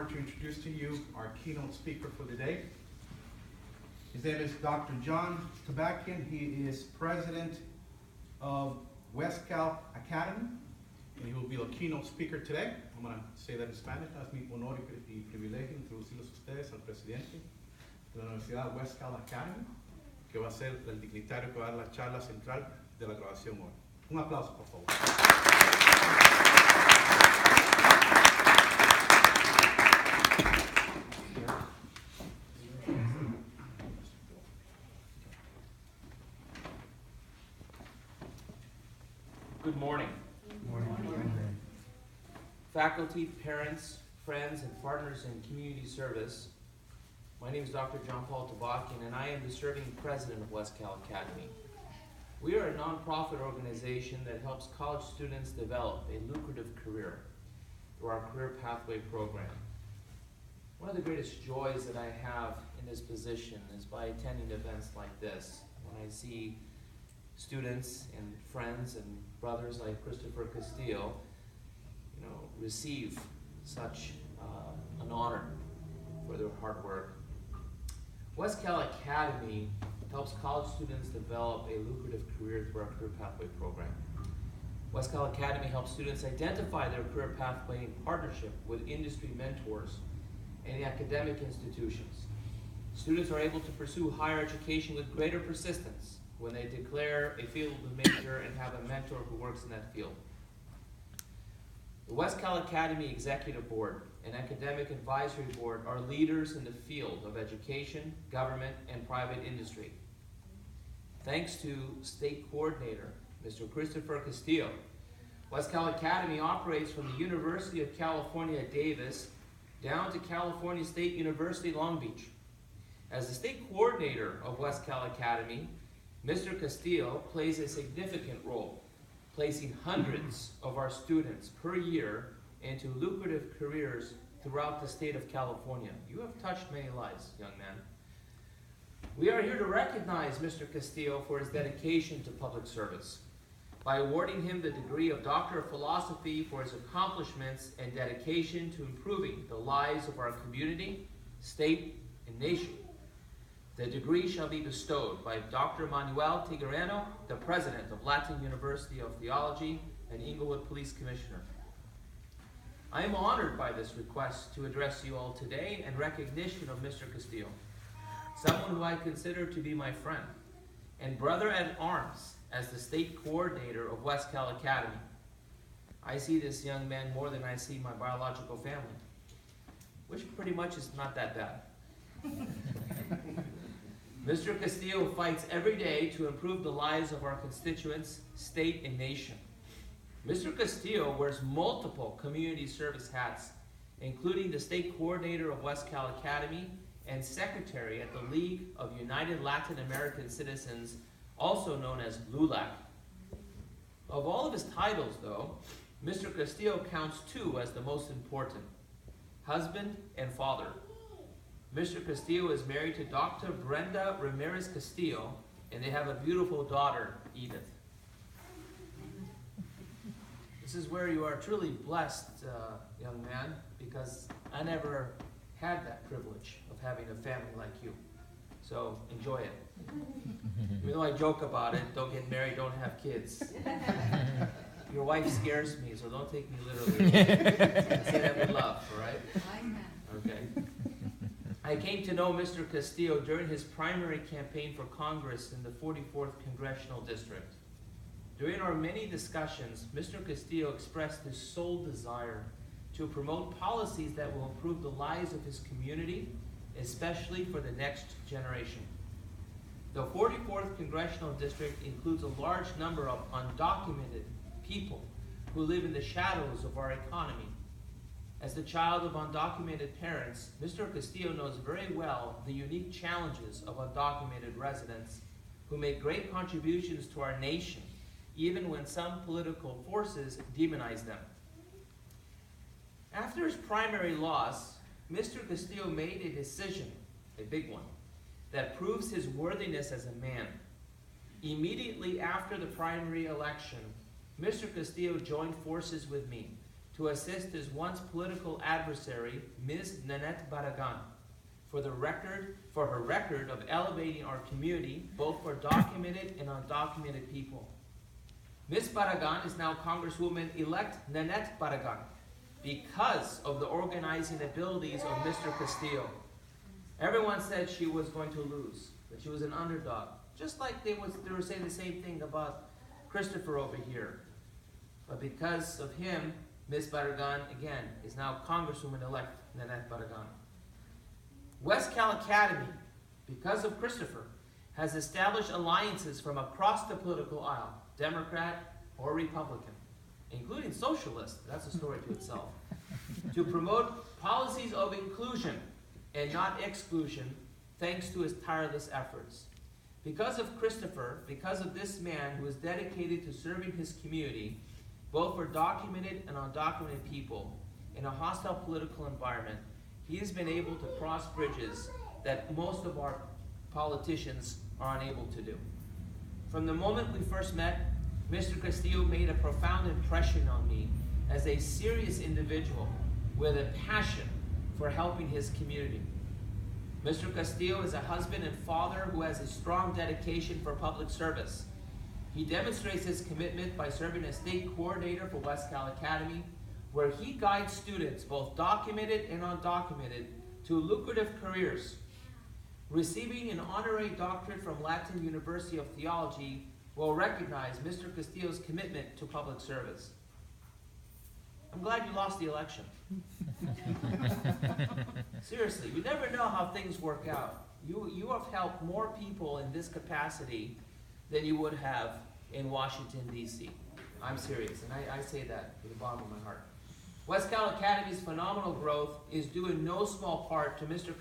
honor to introduce to you our keynote speaker for the day. His name is Dr. Paul Tabakian. He is president of West Cal Academy, and he will be the keynote speaker today. I'm going to say that in Spanish. Es mi honor y privilegio introducirlos a ustedes al presidente de la Universidad West Cal Academy, que va a ser el dignitario que va a dar la charla central de la grabación hoy. Un aplauso, por favor. Good morning. Faculty, parents, friends, and partners in community service. My name is Dr. Paul Tabakian, and I am the serving president of West Cal Academy. We are a nonprofit organization that helps college students develop a lucrative career through our Career Pathway program. One of the greatest joys that I have in this position is by attending events like this, when I see students and friends and brothers like Christopher Castillo, receive such an honor for their hard work. West Cal Academy helps college students develop a lucrative career through our Career Pathway program. West Cal Academy helps students identify their career pathway in partnership with industry mentors and academic institutions. Students are able to pursue higher education with greater persistence when they declare a field of major and have a mentor who works in that field. The West Cal Academy Executive Board and Academic Advisory Board are leaders in the field of education, government, and private industry. Thanks to State Coordinator, Mr. Christopher Castillo, West Cal Academy operates from the University of California at Davis down to California State University, Long Beach. As the State Coordinator of West Cal Academy, Mr. Castillo plays a significant role, placing hundreds of our students per year into lucrative careers throughout the state of California. You have touched many lives, young man. We are here to recognize Mr. Castillo for his dedication to public service by awarding him the degree of Doctor of Philosophy for his accomplishments and dedication to improving the lives of our community, state, and nation. The degree shall be bestowed by Dr. Manuel Tigreano, the president of Latin University of Theology and Inglewood Police Commissioner. I am honored by this request to address you all today in recognition of Mr. Castillo, someone who I consider to be my friend and brother at arms as the state coordinator of West Cal Academy. I see this young man more than I see my biological family, which pretty much is not that bad. Mr. Castillo fights every day to improve the lives of our constituents, state, and nation. Mr. Castillo wears multiple community service hats, including the state coordinator of West Cal Academy and secretary at the League of United Latin American Citizens, also known as LULAC. Of all of his titles, though, Mr. Castillo counts two as the most important: husband and father. Mr. Castillo is married to Dr. Brenda Ramirez Castillo, and they have a beautiful daughter, Edith. This is where you are truly blessed, young man, because I never had that privilege of having a family like you. So enjoy it. Even though I joke about it, don't get married, don't have kids. Your wife scares me, so don't take me literally. Say that with love, all right? Okay. I came to know Mr. Castillo during his primary campaign for Congress in the 44th Congressional District. During our many discussions, Mr. Castillo expressed his sole desire to promote policies that will improve the lives of his community, especially for the next generation. The 44th Congressional District includes a large number of undocumented people who live in the shadows of our economy. As the child of undocumented parents, Mr. Castillo knows very well the unique challenges of undocumented residents who make great contributions to our nation, even when some political forces demonize them. After his primary loss, Mr. Castillo made a decision, a big one, that proves his worthiness as a man. Immediately after the primary election, Mr. Castillo joined forces with me to assist his once political adversary, Ms. Nanette Barragan, for her record of elevating our community, both for documented and undocumented people. Ms. Barragan is now Congresswoman-elect Nanette Barragan because of the organizing abilities of Mr. Castillo. Everyone said she was going to lose, that she was an underdog, just like they were saying the same thing about Christopher over here. But because of him, Ms. Barragan, again, is now Congresswoman-elect Nanette Barragan. West Cal Academy, because of Christopher, has established alliances from across the political aisle, Democrat or Republican, including socialist, that's a story to itself, to promote policies of inclusion and not exclusion, thanks to his tireless efforts. Because of Christopher, because of this man who is dedicated to serving his community, both for documented and undocumented people, in a hostile political environment, he has been able to cross bridges that most of our politicians are unable to do. From the moment we first met, Mr. Castillo made a profound impression on me as a serious individual with a passion for helping his community. Mr. Castillo is a husband and father who has a strong dedication for public service. He demonstrates his commitment by serving as state coordinator for West Cal Academy, where he guides students, both documented and undocumented, to lucrative careers. Receiving an honorary doctorate from Latin University of Theology will recognize Mr. Castillo's commitment to public service. I'm glad you lost the election. Seriously, you never know how things work out. You have helped more people in this capacity than you would have in Washington, D.C. I'm serious, and I say that with the bottom of my heart. West Cal Academy's phenomenal growth is due in no small part to Mr.